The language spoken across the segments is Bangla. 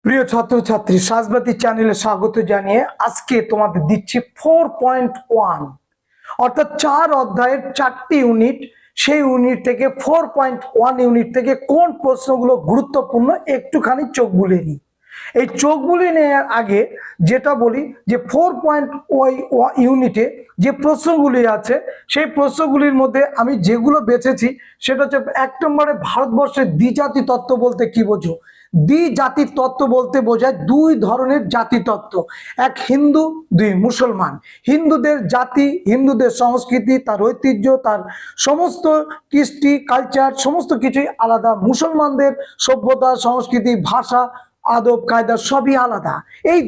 প্রিয় ছাত্রছাত্রী, সাজবাতি চ্যানেলে স্বাগত জানিয়ে আজকে তোমাদের দিচ্ছি 4.1 অর্থাৎ 4 অধ্যায়ের 4টি ইউনিট। সেই ইউনিট থেকে 4.1 ইউনিট থেকে কোন প্রশ্নগুলো গুরুত্বপূর্ণ একটুখানি চোখ বুলিয়ে নিই। এই চোখ বুলিয়ে নেওয়ার আগে যেটা বলি যে 4.1 ইউনিটে যে প্রশ্নগুলি আছে সেই প্রশ্নগুলির মধ্যে আমি যেগুলো বেছেছি সেটা হচ্ছে 1 নম্বরে ভারতবর্ষের দ্বিজাতি তত্ত্ব বলতে কি বোঝো। দ্বিজাতি তত্ত্ব বলতে বোঝায় দুই ধরনের জাতি তত্ত্ব, এক হিন্দু, দুই মুসলমান। হিন্দুদের জাতি, হিন্দুদের সংস্কৃতি, তার ঐতিহ্য, তার সমস্ত কৃষ্টি কালচার সমস্ত কিছুই আলাদা। মুসলমানদের সভ্যতা, সংস্কৃতি, ভাষা, আদব কায়দা সবই আলাদা। এই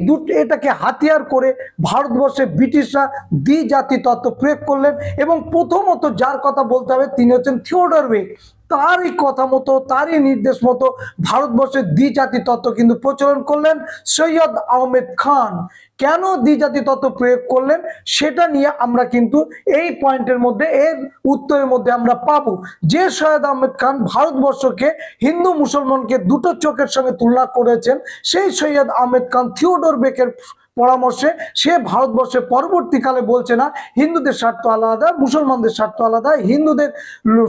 এটাকে হাতিয়ার করে ভারতবর্ষে ব্রিটিশরা দ্বিজাতি তত্ত্ব প্রয়োগ করলেন এবং প্রথমত যার কথা বলতে হবে তিনি হচ্ছেন থিওডর বেক। তারই কথা মতো, তারই নির্দেশ মতো ভারতবর্ষের দ্বিজাতি তত্ত্ব কিন্তু প্রচলন করলেন সৈয়দ আহমেদ খান। কেন দ্বিজাতি তত্ত্ব প্রয়োগ করলেন সেটা নিয়ে আমরা কিন্তু এই পয়েন্টের মধ্যে, এর উত্তরের মধ্যে আমরা পাবো যে সৈয়দ আহমেদ খান ভারতবর্ষকে হিন্দু মুসলমানকে দুটো চোখের সঙ্গে তুলনা করেছেন। সেই সৈয়দ আহমেদ খান থিওডর বেকের পরামর্শে সে ভারতবর্ষে পরবর্তীকালে বলছে না হিন্দুদের স্বার্থ আলাদা, মুসলমানদের স্বার্থ আলাদা, হিন্দুদের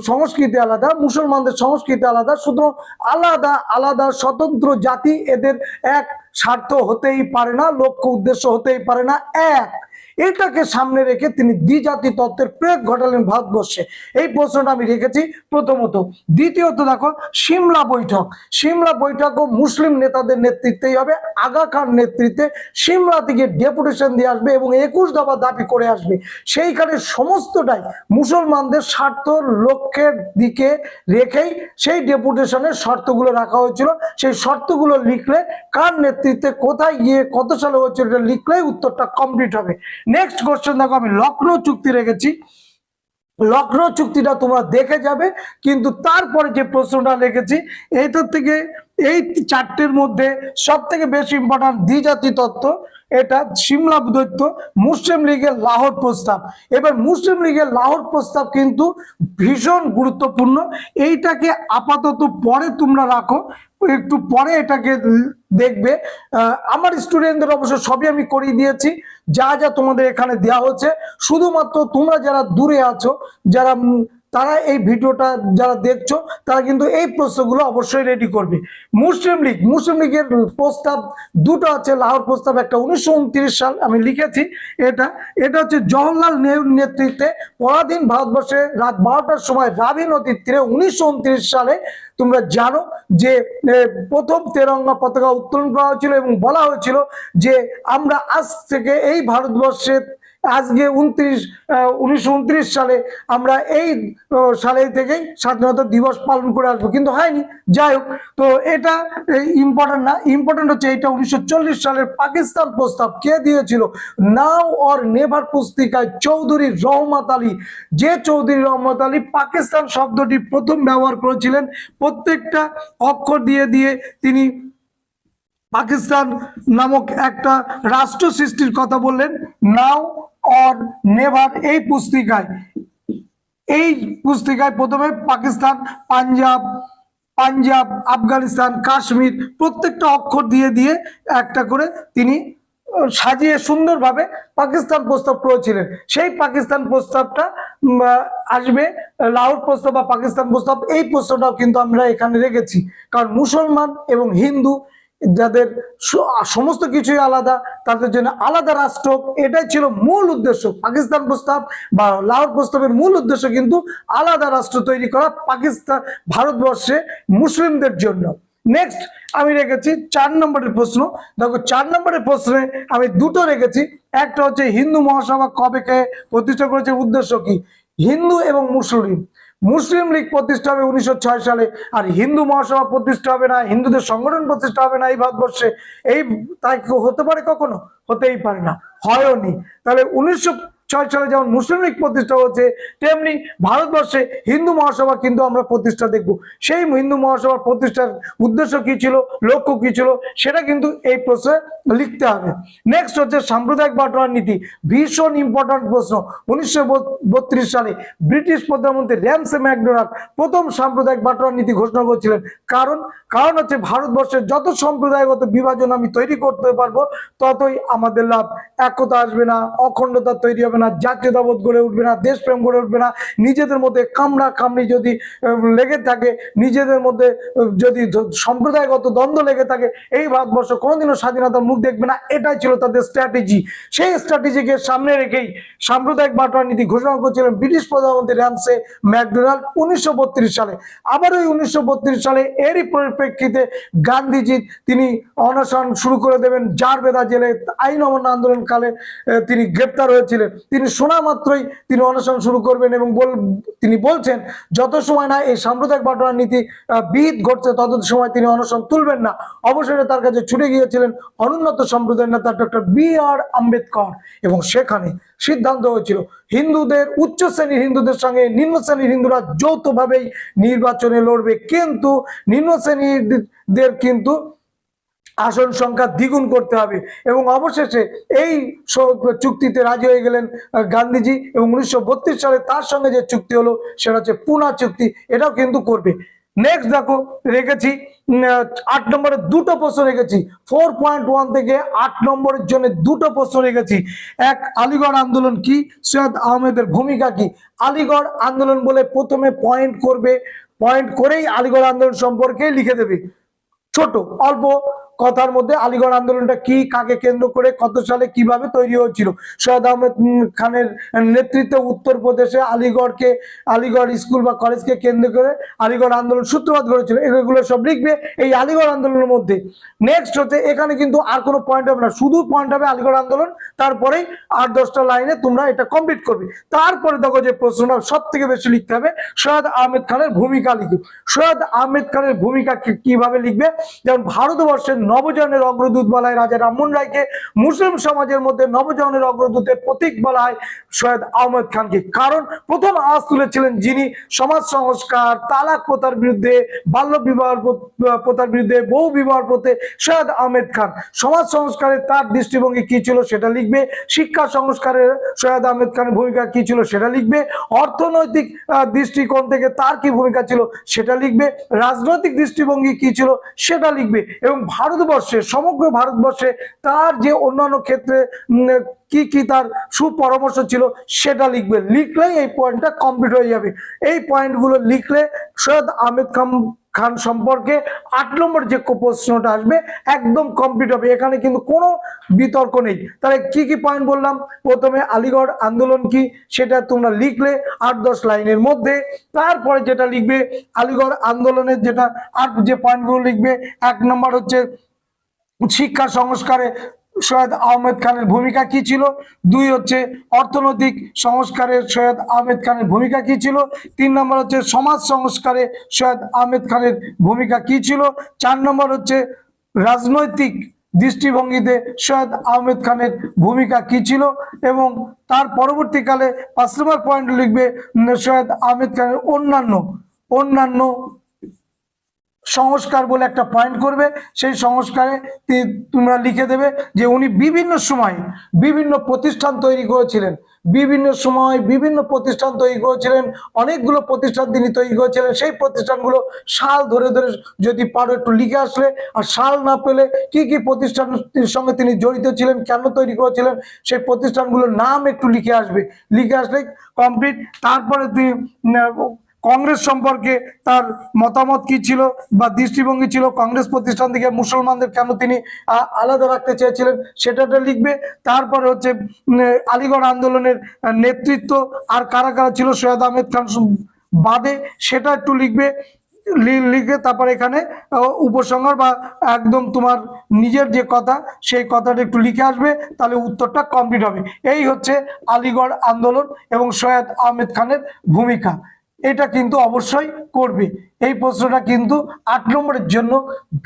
সংস্কৃতি আলাদা, মুসলমানদের সংস্কৃতি আলাদা, শুধু আলাদা আলাদা স্বতন্ত্র জাতি, এদের এক স্বার্থ হতেই পারে না, লক্ষ্য উদ্দেশ্য হতেই পারে না এক। এটাকে সামনে রেখে তিনি দ্বিজাতি তত্ত্বের প্রয়োগ ঘটালেন ভারতবর্ষে। এই প্রশ্নটা আমি রেখেছি প্রথমত। দ্বিতীয়ত দেখো সিমলা বৈঠক। সিমলা বৈঠকও মুসলিম নেতাদের নেতৃত্বেই হবে। আগা খান নেতৃত্বে সিমলা থেকে ডেপুটেশন দিয়ে আসবে এবং 21 দফা দাবি করে আসবে। সেইখানে সমস্তটাই মুসলমানদের স্বার্থ লক্ষ্যের দিকে রেখেই সেই ডেপুটেশনের শর্তগুলো রাখা হয়েছিল। সেই শর্তগুলো লিখলে কার নেতৃত্বে কোথায় গিয়ে কত সালে হয়েছিল এটা লিখলেই উত্তরটা কমপ্লিট হবে। নেক্সট কোশ্চেন দেখো, আমি লখনৌ চুক্তি রেখেছি। লখনৌ চুক্তিটা তোমরা দেখে যাবে, কিন্তু তারপরে যে প্রশ্নটা লিখেছি এইটার থেকে এই চারটের মধ্যে সব থেকে বেশি ইম্পর্টেন্ট দ্বিজাতি তত্ত্ব, এটা সিমলা দৈত্য, মুসলিম লীগের লাহোর প্রস্তাব। এবার মুসলিম লীগের লাহোর প্রস্তাব কিন্তু ভীষণ গুরুত্বপূর্ণ। এইটাকে আপাতত পরে তোমরা রাখো, একটু পরে এটাকে দেখবে। আমার স্টুডেন্টদের অবশ্য সবই আমি করিয়ে দিয়েছি, যা যা তোমাদের এখানে দেওয়া হচ্ছে। শুধুমাত্র তোমরা যারা দূরে আছো, যারা তারা এই ভিডিওটা যারা দেখছো তারা কিন্তু এই প্রশ্নগুলো অবশ্যই রেডি করবে। মুসলিম লীগের প্রস্তাব দুটো আছে। লাহোর প্রস্তাব একটা 1929 সাল আমি লিখেছি, এটা হচ্ছে জওহরলাল নেহরুর নেতৃত্বে পরাধীন ভারতবর্ষে রাত 12টার সময় রাবি নদীর তীরে 1929 সালে তোমরা জানো যে প্রথম তেরঙ্গা পতাকা উত্তোলন করা হয়েছিল এবং বলা হয়েছিল যে আমরা আজ থেকে এই ভারতবর্ষে আজকে 1929 সালে আমরা এই সালে থেকেই স্বাধীনতা দিবস পালন করে আসবো, কিন্তু হয়নি। যাই হোক, তো এটা ইম্পর্টেন্ট না। ইম্পর্টেন্ট হচ্ছে এটা 1940 সালের পাকিস্তান প্রস্তাব কে দিয়েছিল, নাও অর নেভার পুস্তিকায় চৌধুরী রহমত আলী। যে চৌধুরী রহমত আলী পাকিস্তান শব্দটি প্রথম ব্যবহার করেছিলেন, প্রত্যেকটা অক্ষর দিয়ে দিয়ে তিনি পাকিস্তান নামক একটা রাষ্ট্র সৃষ্টির কথা বললেন। নাও অর নেভার এই পুস্তিকায় প্রথমে পাকিস্তান, পাঞ্জাব, আফগানিস্তান, কাশ্মীর প্রত্যেকটা অক্ষর দিয়ে দিয়ে একটা করে তিনি সাজিয়ে সুন্দরভাবে পাকিস্তান প্রস্তাব করেছিলেন। সেই পাকিস্তান প্রস্তাবটা আসবে লাহোর প্রস্তাব বা পাকিস্তান প্রস্তাব। এই প্রশ্নটাও কিন্তু আমরা এখানে রেখেছি, কারণ মুসলমান এবং হিন্দু যাদের সমস্ত কিছুই আলাদা, তাদের জন্য আলাদা রাষ্ট্র, এটাই ছিল মূল উদ্দেশ্য। পাকিস্তান প্রস্তাব বা লাহোর প্রস্তাবের মূল উদ্দেশ্য কিন্তু আলাদা রাষ্ট্র তৈরি করা ভারতবর্ষে মুসলিমদের জন্য। নেক্সট আমি রেখেছি 4 নম্বরের প্রশ্ন। দেখো 4 নম্বরের প্রশ্নে আমি দুটো রেখেছি। একটা হচ্ছে হিন্দু মহাসভা কবে কে প্রতিষ্ঠা করেছে, উদ্দেশ্য কি। হিন্দু এবং মুসলিম লীগ প্রতিষ্ঠা হবে 1906 সালে, আর হিন্দু মহাসভা প্রতিষ্ঠা হবে না, হিন্দুদের সংগঠন প্রতিষ্ঠা হবে না এই ভারতবর্ষে। এই তাই হতে পারে কখনো? হতেই পারে না, হয়নি। তাহলে 1906 সালে যেমন মুসলিম লীগ প্রতিষ্ঠা হচ্ছে, তেমনি ভারতবর্ষে হিন্দু মহাসভা কিন্তু আমরা প্রতিষ্ঠা দেখব। সেই হিন্দু মহাসভার প্রতিষ্ঠার উদ্দেশ্য কি ছিল, লক্ষ্য কি ছিল, সেটা কিন্তু এই প্রশ্নে লিখতে হবে। নেক্সট হচ্ছে সাম্প্রদায়িক বাটোয়ারা নীতি, ভীষণ ইম্পর্টেন্ট প্রশ্ন। 1932 সালে ব্রিটিশ প্রধানমন্ত্রী র্যামসে ম্যাকডোনাল্ড প্রথম সাম্প্রদায়িক বাটোয়ারা নীতি ঘোষণা করেছিলেন। কারণ হচ্ছে ভারতবর্ষের যত সম্প্রদায়গত বিভাজন আমি তৈরি করতে পারবো ততই আমাদের লাভ। একতা আসবে না, অখণ্ডতা তৈরি হবে না, জাতীয়তাবোধ গড়ে উঠবে না, দেশপ্রেম গড়ে উঠবে না। নিজেদের মধ্যে কামড়া কামড়ি যদি লেগে থাকে, নিজেদের মধ্যে যদি সম্প্রদায়গত দ্বন্দ্ব লেগে থাকে, এই ভারতবর্ষ কোনোদিনও স্বাধীনতার মুখ দেখবে না। এটাই ছিল তাদের স্ট্র্যাটেজি। সেই স্ট্র্যাটেজিকে সামনে রেখেই সাম্প্রদায়িক বাটোয়ারা নীতি ঘোষণা করেছিলেন ব্রিটিশ প্রধানমন্ত্রী র্যামসে ম্যাকডোনাল্ড 1932 সালে। আবার ওই 1932 সালে এরই পরিপ্রেক্ষিতে গান্ধীজি তিনি অনশন শুরু করে দেবেন জারবেদা জেলে। আইন অমান্য আন্দোলনকালে তিনি গ্রেপ্তার হয়েছিলেন। তিনি শোনা মাত্রই তিনি অনশন শুরু করবেন এবং তিনি বলছেন যত সময় না এই সাম্প্রদায়িক বাটোয়ারা নীতি বিহিত ঘটছে তত সময় তিনি অনশন তুলবেন না। অবশেষে তার কাছে ছুটে গিয়েছিলেন অনুন্নত সম্প্রদায়ের নেতা ডক্টর বি.আর. আম্বেদকর এবং সেখানে সিদ্ধান্ত হয়েছিল হিন্দুদের, উচ্চ শ্রেণীর হিন্দুদের সঙ্গে নিম্ন শ্রেণীর হিন্দুরা যৌথভাবেই নির্বাচনে লড়বে, কিন্তু নিম্ন শ্রেণীদের কিন্তু আসন সংখ্যা দ্বিগুণ করতে হবে। এবং অবশেষে এই চুক্তিতে রাজি হয়ে গেলেন গান্ধীজি এবং 1932 সালে তার সঙ্গে যে চুক্তি হলো সেটা হচ্ছে পুনা চুক্তি, এটাও কিন্তু করবে। নেক্সট দেখো রেখেছি 8 নম্বরে দুটো প্রশ্ন রেখেছি। 4.1 থেকে 8 নম্বরের জন্য দুটো প্রশ্ন রেখেছি। এক, আলিগড় আন্দোলন কি, সৈয়দ আহমেদের ভূমিকা কি। আলিগড় আন্দোলন বলে প্রথমে পয়েন্ট করবে, পয়েন্ট করেই আলিগড় আন্দোলন সম্পর্কে লিখে দেবে। ছোট অল্প কথার মধ্যে আলিগড় আন্দোলনটা কি, কাকে কেন্দ্র করে, কত সালে কিভাবে তৈরি হয়েছিল। সৈয়দ আহমেদ খানের নেতৃত্বে উত্তরপ্রদেশে আলিগড় স্কুল বা কলেজকে কেন্দ্র করে আলিগড় আন্দোলন সূত্রপাত করেছিল। এগুলো সব লিখবে এই আলিগড় আন্দোলনের মধ্যে। নেক্সট হচ্ছে এখানে কিন্তু আর কোনো পয়েন্ট হবে না, শুধু পয়েন্ট হবে আলিগড় আন্দোলন, তারপরেই 8-10টা লাইনে তোমরা এটা কমপ্লিট করবে। তারপরে দেখো যে প্রশ্নটা সব থেকে বেশি লিখতে হবে সৈয়দ আহমেদ খানের ভূমিকা লিখবে। সৈয়দ আহমেদ খানের ভূমিকা কিভাবে লিখবে, যেমন ভারতবর্ষের নবজনের অগ্রদূত বলা হয় রাজা রামমোহন রায়কে, মুসলিম সমাজের মধ্যে নবজনের অগ্রদূতের প্রতীক বলা হয় সৈয়দ আহমেদ খানকে। কারণ প্রথম আওয়াজ তুলেছিলেন যিনি সমাজ সংস্কার, তালাক প্রথার বিরুদ্ধে, বাল্য বিবাহ প্রথার বিরুদ্ধে, বহু বিবাহ প্রথা, সৈয়দ আহমেদ খান। সমাজ সংস্কারের তার দৃষ্টিভঙ্গি কি ছিল সেটা লিখবে। শিক্ষা সংস্কারের সৈয়দ আহমেদ খানের ভূমিকা কি ছিল সেটা লিখবে। অর্থনৈতিক দৃষ্টিকোণ থেকে তার কি ভূমিকা ছিল সেটা লিখবে। রাজনৈতিক দৃষ্টিভঙ্গি কি ছিল সেটা লিখবে। এবং ভারতবর্ষে, সমগ্র ভারতবর্ষে তার যে অন্যান্য ক্ষেত্রে কি কি তার সুপরামর্শ ছিল সেটা লিখবে। লিখলেই এই পয়েন্টটা কমপ্লিট হয়ে যাবে। এই পয়েন্টগুলো লিখলে সৈয়দ আহমেদ খান সম্পর্কে 8 নম্বর যে প্রশ্নটা আসবে একদম কমপ্লিট হবে। এখানে কিন্তু কোনো বিতর্ক নেই। তাহলে কি কি পয়েন্ট বললাম, প্রথমে আলিগড় আন্দোলন কি সেটা তোমরা লিখলে 8-10 লাইনের মধ্যে। তারপরে যেটা লিখবে আলিগড় আন্দোলনের যেটা আর যে পয়েন্টগুলো লিখবে, 1 নম্বর হচ্ছে শিক্ষা সংস্কারে সৈয়দ আহমেদ খানের ভূমিকা কি ছিল। 2 হচ্ছে অর্থনৈতিক সংস্কারে সৈয়দ আহমেদ খানের ভূমিকা কি ছিল। 3 নম্বর হচ্ছে সমাজ সংস্কারে সৈয়দ আহমেদ খানের ভূমিকা কি ছিল। 4 নম্বর হচ্ছে রাজনৈতিক দৃষ্টিভঙ্গিতে সৈয়দ আহমেদ খানের ভূমিকা কি ছিল। এবং তার পরবর্তীকালে 5 নম্বর পয়েন্ট লিখবে সৈয়দ আহমেদ খানের অন্যান্য সংস্কার বলে একটা পয়েন্ট করবে। সেই সংস্কারে তোমরা লিখে দেবে যে উনি বিভিন্ন সময় বিভিন্ন প্রতিষ্ঠান তৈরি করেছিলেন, বিভিন্ন সময় বিভিন্ন প্রতিষ্ঠান তৈরি করেছিলেন, অনেকগুলো প্রতিষ্ঠান তিনি তৈরি করেছিলেন। সেই প্রতিষ্ঠানগুলো সাল ধরে ধরে যদি পারো একটু লিখে আসলে, আর সাল না পেলে কি কি প্রতিষ্ঠানের সঙ্গে তিনি জড়িত ছিলেন, কেন তৈরি করেছিলেন, সেই প্রতিষ্ঠানগুলোর নাম একটু লিখে আসবে। লিখে আসলে কমপ্লিট। তারপরে তুই কংগ্রেস সম্পর্কে তার মতামত কি ছিল বা দৃষ্টিভঙ্গি ছিল, কংগ্রেস প্রতিষ্ঠান থেকে মুসলমানদের কেন তিনি আলাদা রাখতে চেয়েছিলেন সেটাটা লিখবে। তারপরে হচ্ছে আলিগড় আন্দোলনের নেতৃত্ব আর কারা কারা ছিল সৈয়দ আহমেদ খান বাদে সেটা একটু লিখবে। লিখে তারপর এখানে উপসংহার বা একদম তোমার নিজের যে কথা সেই কথাটা একটু লিখে আসবে, তাহলে উত্তরটা কমপ্লিট হবে। এই হচ্ছে আলিগড় আন্দোলন এবং সৈয়দ আহমেদ খানের ভূমিকা। এটা কিন্তু অবশ্যই করবে। এই প্রশ্নটা কিন্তু 8 নম্বরের জন্য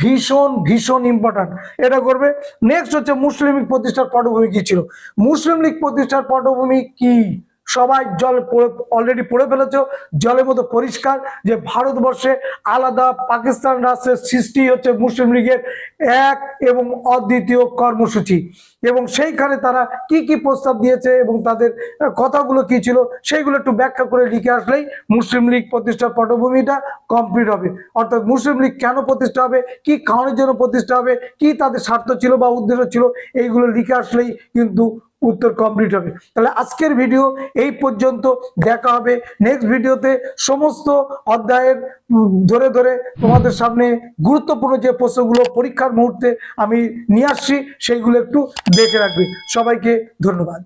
ভীষণ ভীষণ ইম্পর্টেন্ট, এটা করবে। নেক্সট হচ্ছে মুসলিম লীগ প্রতিষ্ঠার পটভূমি কি ছিল। মুসলিম লীগ প্রতিষ্ঠার পটভূমি কি সবাই অলরেডি পড়ে ফেলেছো, জলের মতো পরিষ্কার যে ভারতবর্ষে আলাদা পাকিস্তান রাষ্ট্রের সৃষ্টি হচ্ছে মুসলিম লীগের এক এবং অদ্বিতীয় কর্মসূচি। এবং সেইখানে তারা কি কি প্রস্তাব দিয়েছে এবং তাদের কথাগুলো কি ছিল সেইগুলো একটু ব্যাখ্যা করে লিখে আসলেই মুসলিম লীগ প্রতিষ্ঠার পটভূমিটা কমপ্লিট হবে। অর্থাৎ মুসলিম লীগ কেন প্রতিষ্ঠা হবে, কি কারণের জন্য প্রতিষ্ঠা হবে, কি তাদের স্বার্থ ছিল বা উদ্দেশ্য ছিল, এইগুলো লিখে আসলেই কিন্তু উত্তর কমপ্লিট হবে। তাহলে আজকের ভিডিও এই পর্যন্ত, দেখা হবে নেক্সট ভিডিওতে। সমস্ত অধ্যায়ের ধরে ধরে তোমাদের সামনে গুরুত্বপূর্ণ যে প্রশ্নগুলো পরীক্ষার মুহূর্তে আমি নিয়ে আসছি সেইগুলো একটু দেখে রাখবে। সবাইকে ধন্যবাদ।